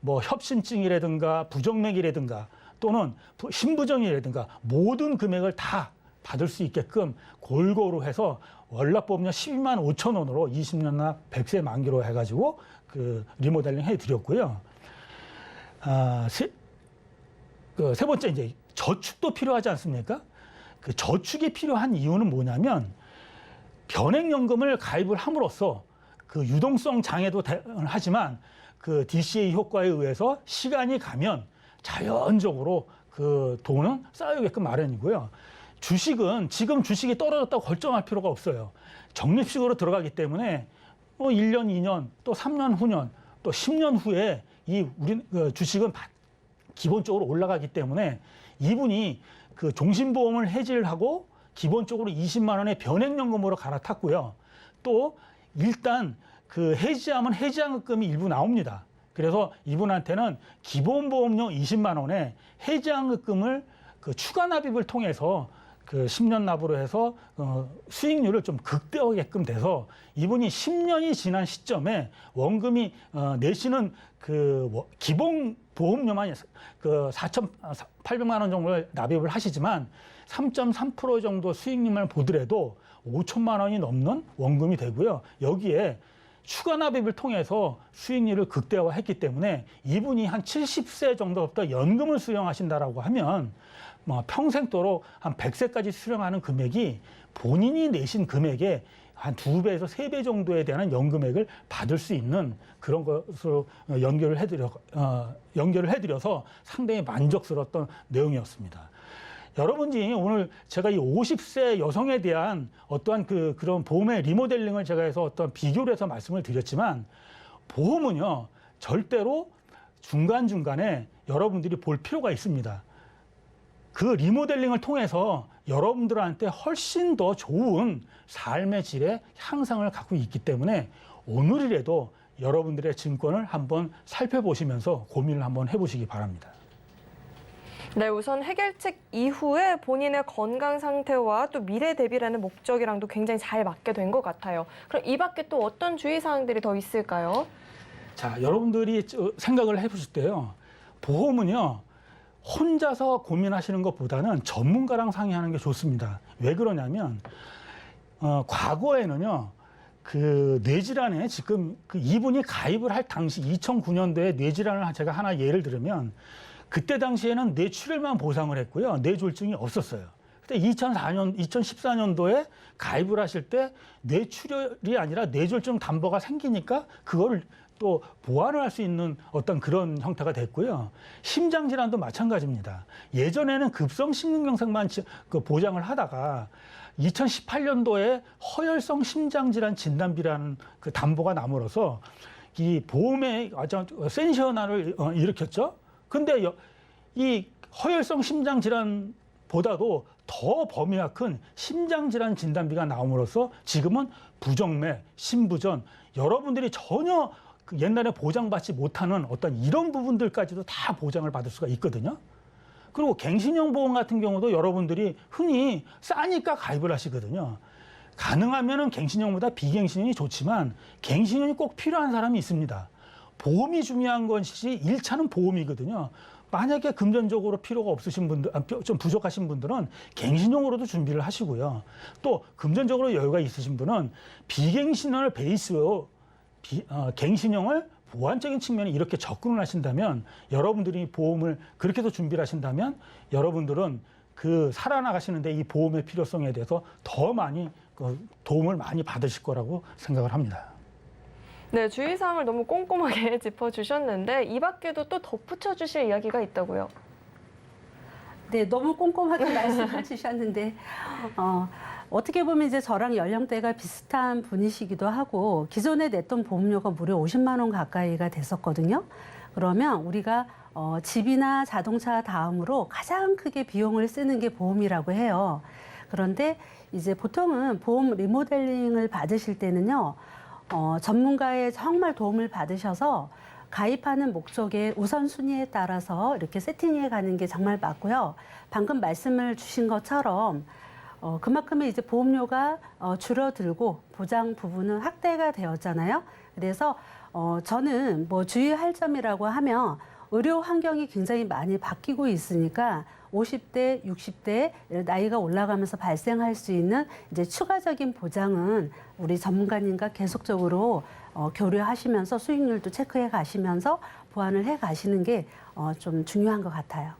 뭐 협심증이라든가 부정맥이라든가 또는 심부정이라든가 모든 금액을 다 받을 수 있게끔 골고루 해서 월납보험료 12만 5천 원으로 20년 납 100세 만기로 해가지고 그 리모델링 해드렸고요. 세 번째 이제 저축도 필요하지 않습니까? 그 저축이 필요한 이유는 뭐냐면 변액연금을 가입을 함으로써 그 유동성 장애도 하지만 그 DCA 효과에 의해서 시간이 가면 자연적으로 그 돈은 쌓여게끔 마련이고요. 주식은 지금 주식이 떨어졌다고 걱정할 필요가 없어요. 적립식으로 들어가기 때문에 1년, 2년, 또 3년 후년, 또 10년 후에 우리 주식은 기본적으로 올라가기 때문에 이분이 그 종신보험을 해지를 하고 기본적으로 20만 원의 변액연금으로 갈아탔고요. 또 일단 그 해지하면 해지환급금이 일부 나옵니다. 그래서 이분한테는 기본보험료 20만 원에 해지환급금을 그 추가 납입을 통해서 그 10년 납으로 해서 수익률을 좀 극대화하게끔 돼서 이분이 10년이 지난 시점에 원금이 내시는 그 기본 보험료만 그 4,800만 원 정도를 납입을 하시지만 3.3% 정도 수익률만 보더라도 5천만 원이 넘는 원금이 되고요. 여기에 추가 납입을 통해서 수익률을 극대화했기 때문에 이분이 한 70세 정도부터 연금을 수령하신다라고 하면 뭐 평생도록 한 100세까지 수령하는 금액이 본인이 내신 금액의 한 2배에서 3배 정도에 대한 연금액을 받을 수 있는 그런 것으로 연결을 해드려서 상당히 만족스러웠던 내용이었습니다. 여러분이 오늘 제가 이 50세 여성에 대한 어떠한 그런 보험의 리모델링을 제가 해서 어떤 비교를 해서 말씀을 드렸지만 보험은요, 절대로 중간중간에 여러분들이 볼 필요가 있습니다. 그 리모델링을 통해서 여러분들한테 훨씬 더 좋은 삶의 질의 향상을 갖고 있기 때문에 오늘이라도 여러분들의 증권을 한번 살펴보시면서 고민을 한번 해보시기 바랍니다. 네, 우선 해결책 이후에 본인의 건강 상태와 또 미래 대비라는 목적이랑도 굉장히 잘 맞게 된 것 같아요. 그럼 이 밖에 또 어떤 주의사항들이 더 있을까요? 자, 여러분들이 생각을 해보실 때요. 보험은요, 혼자서 고민하시는 것보다는 전문가랑 상의하는 게 좋습니다. 왜 그러냐면, 과거에는요, 그 뇌질환에 지금 그 이분이 가입을 할 당시 2009년도에 뇌질환을 제가 하나 예를 들면 그때 당시에는 뇌출혈만 보상을 했고요. 뇌졸중이 없었어요. 그때 2014년도에 가입을 하실 때 뇌출혈이 아니라 뇌졸중 담보가 생기니까 그거를 또 보완을 할 수 있는 어떤 그런 형태가 됐고요. 심장 질환도 마찬가지입니다. 예전에는 급성 심근경색만 그 보장을 하다가 2018년도에 허혈성 심장질환 진단비라는 그 담보가 남으로써 이 보험에 아주 센시현화를 일으켰죠. 근데 이 허혈성 심장질환보다도 더 범위가 큰 심장질환 진단비가 나옴으로써 지금은 부정맥, 심부전, 여러분들이 전혀 그 옛날에 보장받지 못하는 어떤 이런 부분들까지도 다 보장을 받을 수가 있거든요. 그리고 갱신형 보험 같은 경우도 여러분들이 흔히 싸니까 가입을 하시거든요. 가능하면은 갱신형보다 비갱신형이 좋지만 갱신형이 꼭 필요한 사람이 있습니다. 보험이 중요한 것이 1차는 보험이거든요. 만약에 금전적으로 필요가 없으신 분들, 좀 부족하신 분들은 갱신형으로도 준비를 하시고요. 또 금전적으로 여유가 있으신 분은 비갱신형을 베이스로 갱신형을 보완적인 측면에 이렇게 접근을 하신다면 여러분들이 보험을 그렇게 해서 준비를 하신다면 여러분들은 그 살아나가시는데 이 보험의 필요성에 대해서 더 많이 도움을 많이 받으실 거라고 생각을 합니다. 네, 주의사항을 너무 꼼꼼하게 짚어주셨는데 이 밖에도 또 덧붙여 주실 이야기가 있다고요. 네, 너무 꼼꼼하게 말씀해 주셨는데 어떻게 보면 이제 저랑 연령대가 비슷한 분이시기도 하고 기존에 냈던 보험료가 무려 50만 원 가까이가 됐었거든요. 그러면 우리가 집이나 자동차 다음으로 가장 크게 비용을 쓰는 게 보험이라고 해요. 그런데 이제 보통은 보험 리모델링을 받으실 때는요. 전문가의 정말 도움을 받으셔서 가입하는 목적의 우선순위에 따라서 이렇게 세팅해 가는 게 정말 맞고요. 방금 말씀을 주신 것처럼 그만큼의 이제 보험료가 줄어들고 보장 부분은 확대가 되었잖아요. 그래서 저는 뭐 주의할 점이라고 하면 의료 환경이 굉장히 많이 바뀌고 있으니까 50대, 60대 나이가 올라가면서 발생할 수 있는 이제 추가적인 보장은 우리 전문가님과 계속적으로 교류하시면서 수익률도 체크해 가시면서 보완을 해 가시는 게 좀 중요한 것 같아요.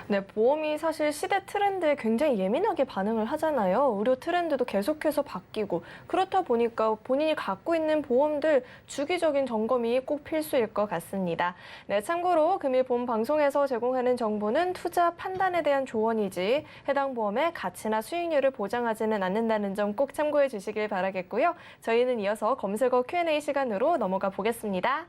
네, 보험이 사실 시대 트렌드에 굉장히 예민하게 반응을 하잖아요. 의료 트렌드도 계속해서 바뀌고 그렇다 보니까 본인이 갖고 있는 보험들 주기적인 점검이 꼭 필수일 것 같습니다. 네, 참고로 금일 보험 방송에서 제공하는 정보는 투자 판단에 대한 조언이지 해당 보험의 가치나 수익률을 보장하지는 않는다는 점 꼭 참고해 주시길 바라겠고요. 저희는 이어서 검색어 Q&A 시간으로 넘어가 보겠습니다.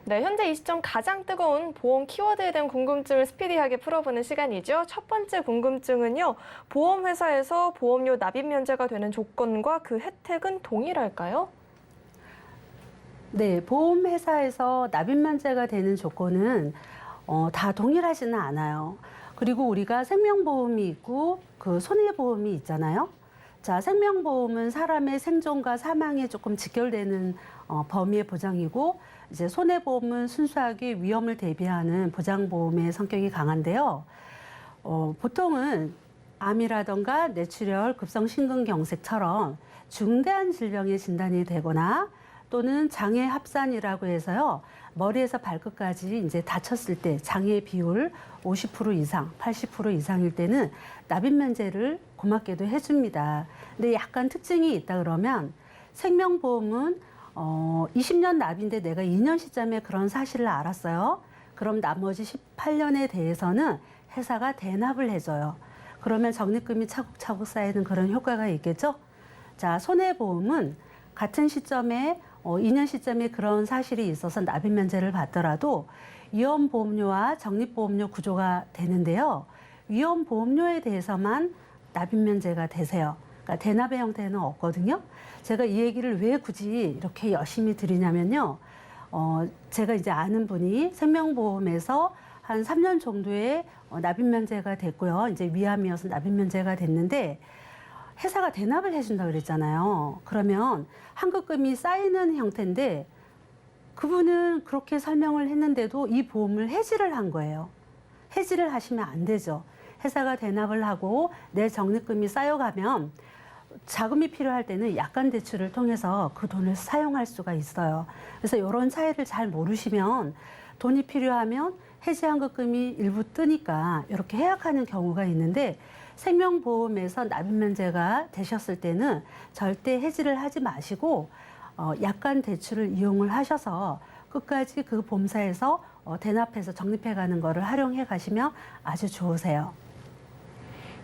네, 현재 이 시점 가장 뜨거운 보험 키워드에 대한 궁금증을 스피디하게 풀어보는 시간이죠. 첫 번째 궁금증은요. 보험회사에서 보험료 납입 면제가 되는 조건과 그 혜택은 동일할까요? 네, 보험회사에서 납입 면제가 되는 조건은 다 동일하지는 않아요. 그리고 우리가 생명보험이 있고 그 손해보험이 있잖아요. 자, 생명보험은 사람의 생존과 사망에 조금 직결되는 범위의 보장이고 이제 손해보험은 순수하게 위험을 대비하는 보장보험의 성격이 강한데요. 보통은 암이라던가 뇌출혈, 급성심근경색처럼 중대한 질병의 진단이 되거나 또는 장애 합산이라고 해서요. 머리에서 발끝까지 이제 다쳤을 때 장애 비율 50% 이상, 80% 이상일 때는 납입 면제를 고맙게도 해줍니다. 근데 약간 특징이 있다 그러면 생명보험은 20년 납인데 내가 2년 시점에 그런 사실을 알았어요. 그럼 나머지 18년에 대해서는 회사가 대납을 해줘요. 그러면 적립금이 차곡차곡 쌓이는 그런 효과가 있겠죠. 자, 손해보험은 같은 시점에 2년 시점에 그런 사실이 있어서 납입 면제를 받더라도 위험보험료와 적립보험료 구조가 되는데요. 위험보험료에 대해서만 납입 면제가 되세요. 그러니까 대납의 형태는 없거든요. 제가 이 얘기를 왜 굳이 이렇게 열심히 드리냐면요. 제가 이제 아는 분이 생명보험에서 한 3년 정도의 납입 면제가 됐고요. 이제 위암이어서 납입 면제가 됐는데 회사가 대납을 해준다고 그랬잖아요. 그러면 환급금이 쌓이는 형태인데 그분은 그렇게 설명을 했는데도 이 보험을 해지를 한 거예요. 해지를 하시면 안 되죠. 회사가 대납을 하고 내 적립금이 쌓여가면 자금이 필요할 때는 약관 대출을 통해서 그 돈을 사용할 수가 있어요. 그래서 이런 차이를 잘 모르시면 돈이 필요하면 해지환급금이 일부 뜨니까 이렇게 해약하는 경우가 있는데 생명보험에서 납입 면제가 되셨을 때는 절대 해지를 하지 마시고 약관 대출을 이용을 하셔서 끝까지 그 보험사에서 대납해서 적립해가는 거를 활용해 가시면 아주 좋으세요.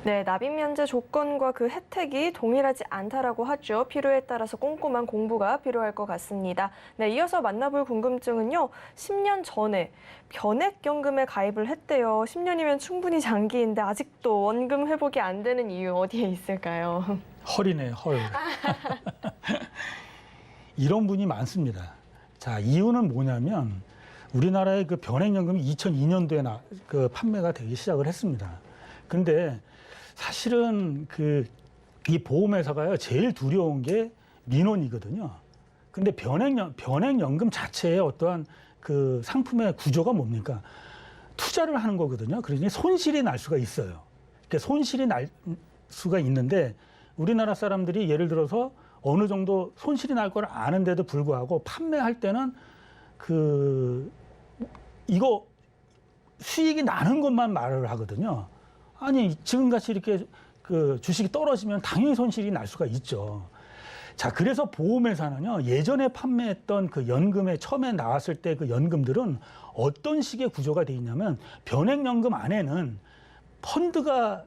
네, 납입 면제 조건과 그 혜택이 동일하지 않다라고 하죠. 필요에 따라서 꼼꼼한 공부가 필요할 것 같습니다. 네, 이어서 만나볼 궁금증은요. 10년 전에 변액연금에 가입을 했대요. 10년이면 충분히 장기인데 아직도 원금 회복이 안 되는 이유 어디에 있을까요? 헐이네, 헐. 이런 분이 많습니다. 자, 이유는 뭐냐면 우리나라의 그 변액연금이 2002년도에 그 판매가 되기 시작을 했습니다. 근데 사실은 이 보험회사가요, 제일 두려운 게 민원이거든요. 근데 변액연금 자체의 어떠한 그 상품의 구조가 뭡니까? 투자를 하는 거거든요. 그러니 손실이 날 수가 있어요. 그러니까 손실이 날 수가 있는데 우리나라 사람들이 예를 들어서 어느 정도 손실이 날 걸 아는데도 불구하고 판매할 때는 이거 수익이 나는 것만 말을 하거든요. 아니, 지금같이 이렇게 그 주식이 떨어지면 당연히 손실이 날 수가 있죠. 자, 그래서 보험회사는요, 예전에 판매했던 그 연금에 처음에 나왔을 때 그 연금들은 어떤 식의 구조가 돼 있냐면 변액연금 안에는 펀드가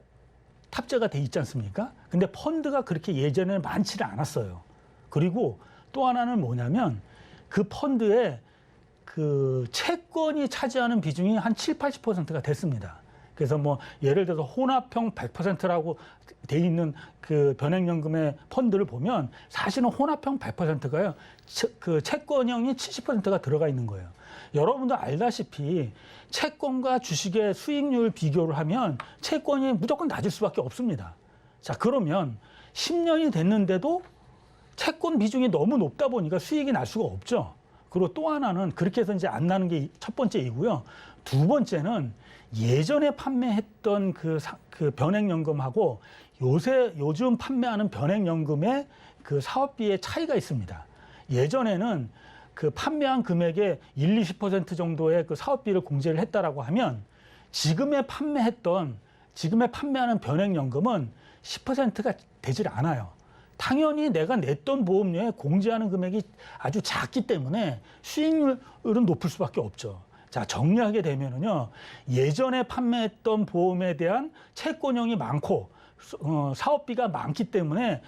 탑재가 돼 있지 않습니까? 근데 펀드가 그렇게 예전에 많지는 않았어요. 그리고 또 하나는 뭐냐면 그 펀드에 그 채권이 차지하는 비중이 한 7, 80%가 됐습니다. 그래서 뭐 예를 들어서 혼합형 100%라고 돼 있는 그 변액연금의 펀드를 보면 사실은 혼합형 100%가요. 그 채권형이 70%가 들어가 있는 거예요. 여러분도 알다시피 채권과 주식의 수익률 비교를 하면 채권이 무조건 낮을 수밖에 없습니다. 자, 그러면 10년이 됐는데도 채권 비중이 너무 높다 보니까 수익이 날 수가 없죠. 그리고 또 하나는 그렇게 해서 이제 안 나는 게 첫 번째이고요. 두 번째는 예전에 판매했던 그 변액연금하고 요즘 판매하는 변액연금의 그 사업비의 차이가 있습니다. 예전에는 그 판매한 금액의 1, 20% 정도의 그 사업비를 공제를 했다라고 하면 지금에 판매하는 변액연금은 10%가 되질 않아요. 당연히 내가 냈던 보험료에 공제하는 금액이 아주 작기 때문에 수익률은 높을 수밖에 없죠. 자, 정리하게 되면은요, 예전에 판매했던 보험에 대한 채권형이 많고, 사업비가 많기 때문에,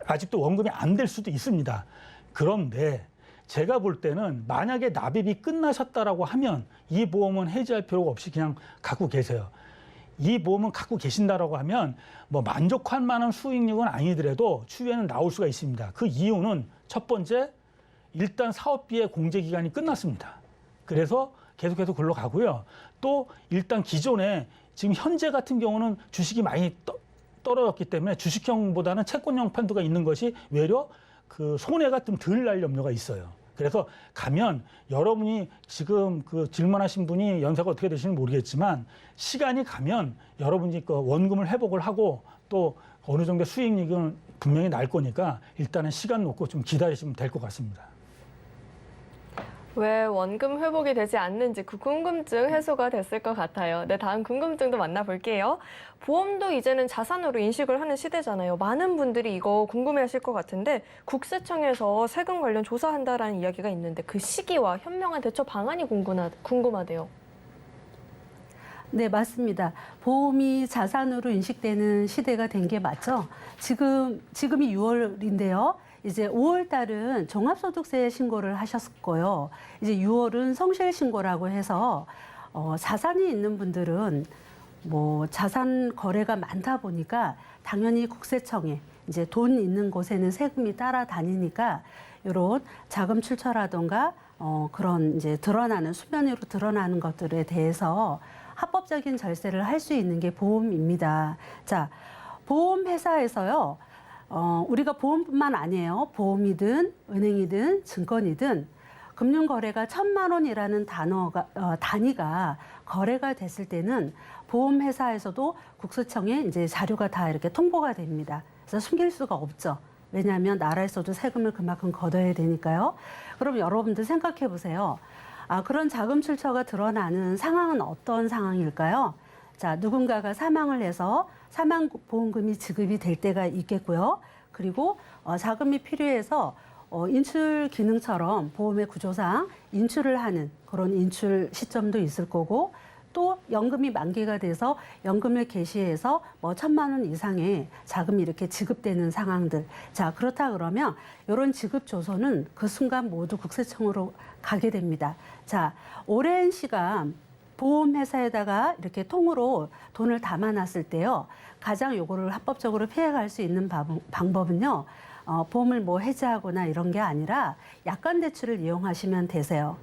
아직도 원금이 안 될 수도 있습니다. 그런데 제가 볼 때는 만약에 납입이 끝나셨다라고 하면 이 보험은 해지할 필요가 없이 그냥 갖고 계세요. 이 보험은 갖고 계신다라고 하면 뭐 만족할 만한 수익률은 아니더라도 추후에는 나올 수가 있습니다. 그 이유는 첫 번째, 일단 사업비의 공제 기간이 끝났습니다. 그래서 계속해서 굴러가고요. 또 일단 기존에 지금 현재 같은 경우는 주식이 많이 떨어졌기 때문에 주식형보다는 채권형 펀드가 있는 것이 외려 그 손해가 좀 덜 날 염려가 있어요. 그래서 가면 여러분이 지금 그 질문하신 분이 연세가 어떻게 되시는지 모르겠지만 시간이 가면 여러분이 그 원금을 회복을 하고 또 어느 정도 수익률은 분명히 날 거니까 일단은 시간 놓고 좀 기다리시면 될 것 같습니다. 왜 원금 회복이 되지 않는지 그 궁금증 해소가 됐을 것 같아요. 네, 다음 궁금증도 만나볼게요. 보험도 이제는 자산으로 인식을 하는 시대잖아요. 많은 분들이 이거 궁금해하실 것 같은데 국세청에서 세금 관련 조사한다라는 이야기가 있는데 그 시기와 현명한 대처 방안이 궁금하대요. 네, 맞습니다. 보험이 자산으로 인식되는 시대가 된 게 맞죠? 지금이 6월인데요. 이제 5월 달은 종합소득세 신고를 하셨고요. 이제 6월은 성실 신고라고 해서 자산이 있는 분들은 뭐 자산 거래가 많다 보니까 당연히 국세청에 이제 돈 있는 곳에는 세금이 따라다니니까 이런 자금 출처라던가 그런 이제 수면 위로 드러나는 것들에 대해서 합법적인 절세를 할 수 있는 게 보험입니다. 자, 보험회사에서요. 우리가 보험뿐만 아니에요. 보험이든 은행이든 증권이든 금융거래가 1,000만 원이라는 단위가 거래가 됐을 때는 보험회사에서도 국세청에 이제 자료가 다 이렇게 통보가 됩니다. 그래서 숨길 수가 없죠. 왜냐하면 나라에서도 세금을 그만큼 걷어야 되니까요. 그럼 여러분들 생각해 보세요. 그런 자금 출처가 드러나는 상황은 어떤 상황일까요? 자, 누군가가 사망을 해서 사망보험금이 지급이 될 때가 있겠고요. 그리고 자금이 필요해서 인출 기능처럼 보험의 구조상 인출을 하는 그런 인출 시점도 있을 거고, 또 연금이 만기가 돼서 연금을 개시해서 뭐 1,000만 원 이상의 자금이 이렇게 지급되는 상황들. 자, 그렇다 그러면 이런 지급 조서는 그 순간 모두 국세청으로 가게 됩니다. 자, 오랜 시간 보험회사에다가 이렇게 통으로 돈을 담아놨을 때요, 가장 요거를 합법적으로 피해갈 수 있는 방법은요, 보험을 뭐 해지하거나 이런 게 아니라 약관 대출을 이용하시면 되세요.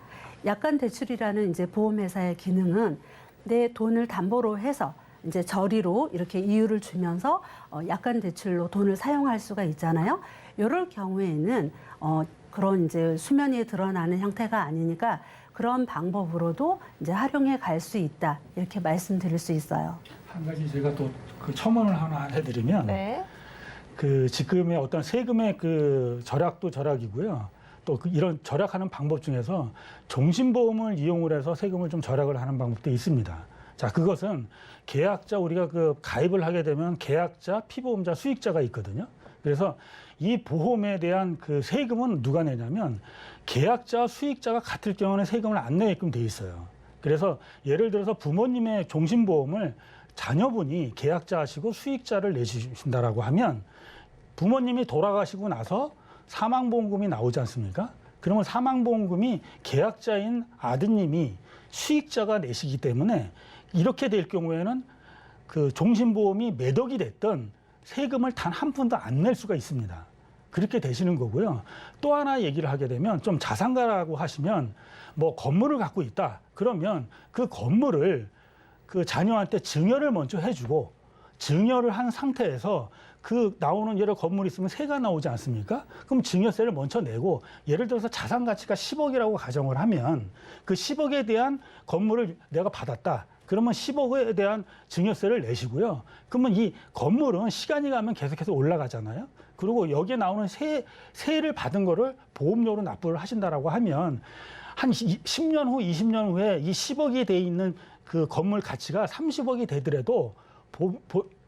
약관 대출이라는 이제 보험회사의 기능은 내 돈을 담보로 해서 이제 저리로 이렇게 이유를 주면서 약관 대출로 돈을 사용할 수가 있잖아요. 이럴 경우에는 그런 이제 수면 위에 드러나는 형태가 아니니까 그런 방법으로도 이제 활용해 갈 수 있다, 이렇게 말씀드릴 수 있어요. 한 가지 제가 또 그 첨언을 하나 해드리면, 네. 그 지금의 어떤 세금의 그 절약도 절약이고요. 또 이런 절약하는 방법 중에서 종신보험을 이용을 해서 세금을 좀 절약을 하는 방법도 있습니다. 자, 그것은 계약자, 우리가 그 가입을 하게 되면 계약자, 피보험자, 수익자가 있거든요. 그래서 이 보험에 대한 그 세금은 누가 내냐면 계약자, 수익자가 같을 경우는 세금을 안 내게끔 돼 있어요. 그래서 예를 들어서 부모님의 종신보험을 자녀분이 계약자시고 수익자를 내주신다라고 하면, 부모님이 돌아가시고 나서 사망보험금이 나오지 않습니까? 그러면 사망보험금이 계약자인 아드님이 수익자가 내시기 때문에 이렇게 될 경우에는 그 종신보험이 몇 억이 됐든 세금을 단 한 푼도 안 낼 수가 있습니다. 그렇게 되시는 거고요. 또 하나 얘기를 하게 되면, 좀 자산가라고 하시면 뭐 건물을 갖고 있다. 그러면 그 건물을 그 자녀한테 증여를 먼저 해주고, 증여를 한 상태에서 그 나오는, 예를 건물이 있으면 세가 나오지 않습니까? 그럼 증여세를 먼저 내고, 예를 들어서 자산 가치가 10억이라고 가정을 하면 그 10억에 대한 건물을 내가 받았다. 그러면 10억에 대한 증여세를 내시고요. 그러면 이 건물은 시간이 가면 계속해서 올라가잖아요. 그리고 여기에 나오는 세를 받은 거를 보험료로 납부를 하신다라고 하면 한 10년 후, 20년 후에 이 10억이 돼 있는 그 건물 가치가 30억이 되더라도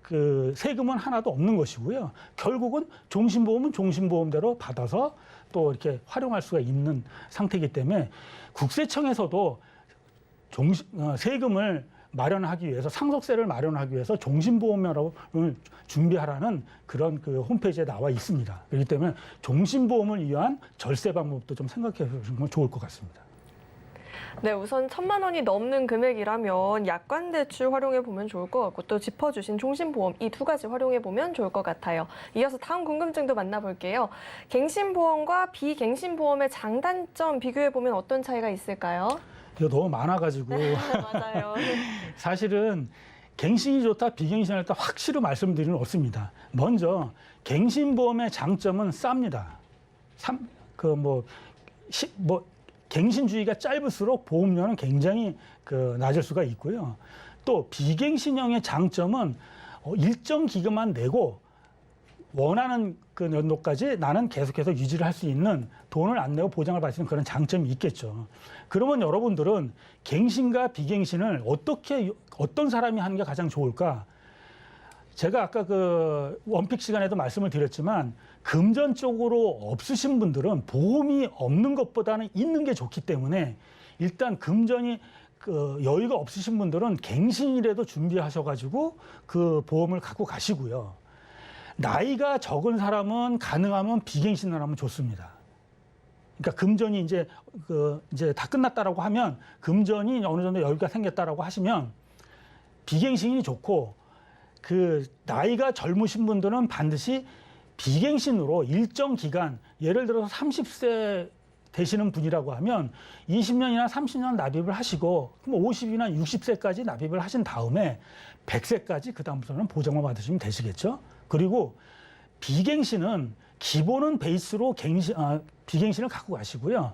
그 세금은 하나도 없는 것이고요. 결국은 종신보험은 종신보험대로 받아서 또 이렇게 활용할 수가 있는 상태이기 때문에 국세청에서도 세금을 마련하기 위해서, 상속세를 마련하기 위해서 종신보험을 준비하라는 그런 그 홈페이지에 나와 있습니다. 그렇기 때문에 종신보험을 위한 절세 방법도 좀 생각해 보시면 좋을 것 같습니다. 네, 우선 1,000만 원이 넘는 금액이라면 약관 대출 활용해 보면 좋을 것 같고, 또 짚어주신 종신보험, 이 두 가지 활용해 보면 좋을 것 같아요. 이어서 다음 궁금증도 만나볼게요. 갱신보험과 비갱신보험의 장단점 비교해 보면 어떤 차이가 있을까요? 이거 너무 많아가지고 맞아요. 사실은 갱신이 좋다, 비갱신이 좋다 확실히 말씀드리는 없습니다. 먼저 갱신보험의 장점은 쌉니다. 갱신주의가 짧을수록 보험료는 굉장히 낮을 수가 있고요. 또 비갱신형의 장점은 일정 기간만 내고 원하는 그 연도까지 나는 계속해서 유지를 할 수 있는, 돈을 안 내고 보장을 받을 수 있는 그런 장점이 있겠죠. 그러면 여러분들은 갱신과 비갱신을 어떤 사람이 하는 게 가장 좋을까? 제가 아까 그 원픽 시간에도 말씀을 드렸지만, 금전적으로 없으신 분들은 보험이 없는 것보다는 있는 게 좋기 때문에, 일단 금전이 여유가 없으신 분들은 갱신이라도 준비하셔가지고 그 보험을 갖고 가시고요. 나이가 적은 사람은 가능하면 비갱신을 하면 좋습니다. 그러니까 금전이 이제 다 끝났다라고 하면, 금전이 어느 정도 여유가 생겼다라고 하시면 비갱신이 좋고, 그 나이가 젊으신 분들은 반드시 비갱신으로 일정 기간, 예를 들어서 30세 되시는 분이라고 하면 20년이나 30년 납입을 하시고, 그럼 50이나 60세까지 납입을 하신 다음에 100세까지 그 다음부터는 보장만 받으시면 되시겠죠. 그리고 비갱신은 기본은 베이스로 비갱신을 갖고 가시고요.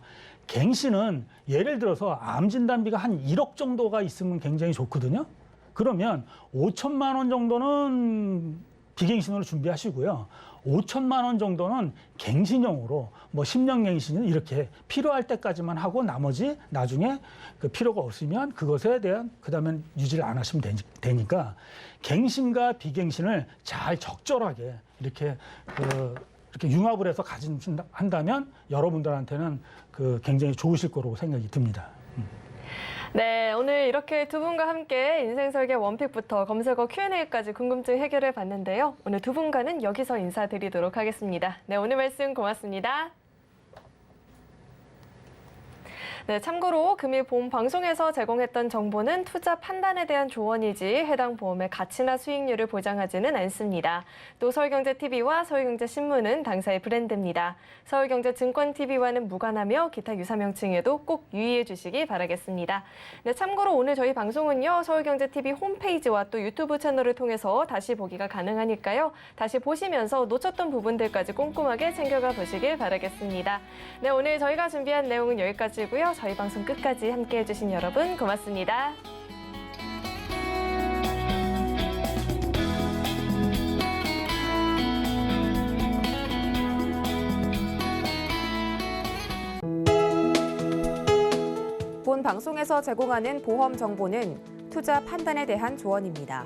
갱신은 예를 들어서 암 진단비가 한 1억 정도가 있으면 굉장히 좋거든요. 그러면 5천만 원 정도는 비갱신으로 준비하시고요. 5천만 원 정도는 갱신형으로 뭐 10년 갱신은 이렇게 필요할 때까지만 하고 나머지 나중에 그 필요가 없으면 그것에 대한 그다음에 유지를 안 하시면 되니까 갱신과 비갱신을 잘 적절하게 이렇게 이렇게 융합을 해서 가진다면 여러분들한테는 그 굉장히 좋으실 거라고 생각이 듭니다. 네, 오늘 이렇게 두 분과 함께 인생설계 원픽부터 검색어 Q&A까지 궁금증 해결해 봤는데요. 오늘 두 분과는 여기서 인사드리도록 하겠습니다. 네, 오늘 말씀 고맙습니다. 네, 참고로 금일 보험 방송에서 제공했던 정보는 투자 판단에 대한 조언이지 해당 보험의 가치나 수익률을 보장하지는 않습니다. 또 서울경제TV와 서울경제신문은 당사의 브랜드입니다. 서울경제증권TV와는 무관하며 기타 유사 명칭에도 꼭 유의해 주시기 바라겠습니다. 네, 참고로 오늘 저희 방송은요, 서울경제TV 홈페이지와 또 유튜브 채널을 통해서 다시 보기가 가능하니까요. 다시 보시면서 놓쳤던 부분들까지 꼼꼼하게 챙겨가 보시길 바라겠습니다. 네, 오늘 저희가 준비한 내용은 여기까지고요. 저희 방송 끝까지 함께해 주신 여러분 고맙습니다. 본 방송에서 제공하는 보험 정보는 투자 판단에 대한 조언입니다.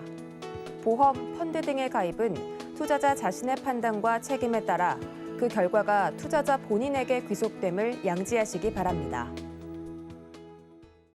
보험, 펀드 등의 가입은 투자자 자신의 판단과 책임에 따라 그 결과가 투자자 본인에게 귀속됨을 양지하시기 바랍니다.